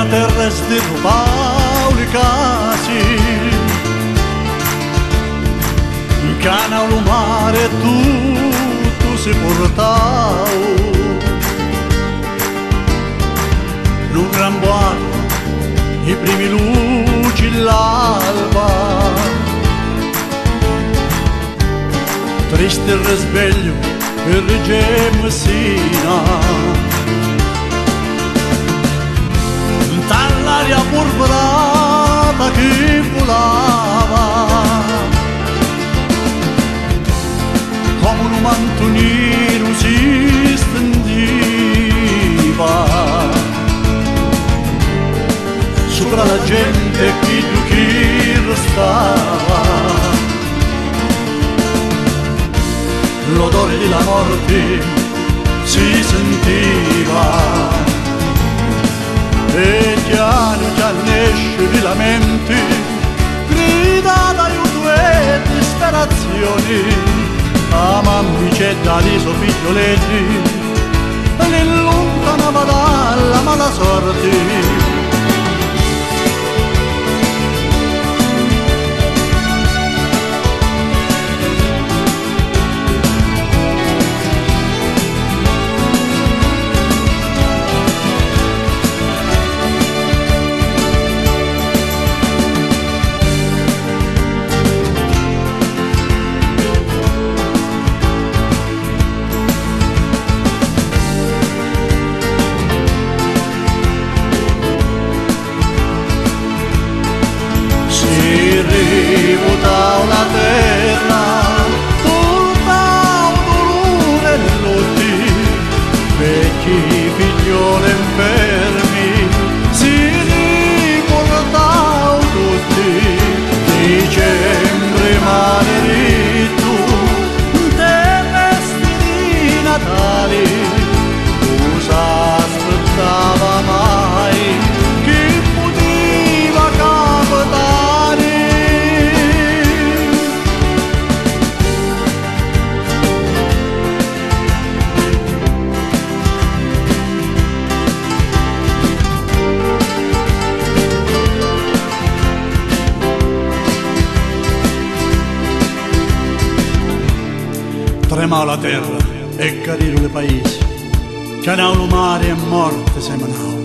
la terra sderrubau le case, cana lo mare tutto si portau, un gran boato, i primi luci l'alba, triste il risveglio e Reggio Messina, dall'aria polverata che volava, come un manto nero si stendeva sopra la gente che restava, l'odore della morte si sentiva e piano piano esce di la mente, grida d'aiuto e disperazione, a mammicetta di suoi figlioletti, li allontanava dalla mala sorte. Rivotau la terra, portau dolore nell'otti, vecchi figlioli infermi, si riportau tutti, dicembre maledetto, tempesti di Natale, cosa aspettava mai, che poteva capitare? Tremau la terra e cadiru le paesi, canau lo mare e morte semanau.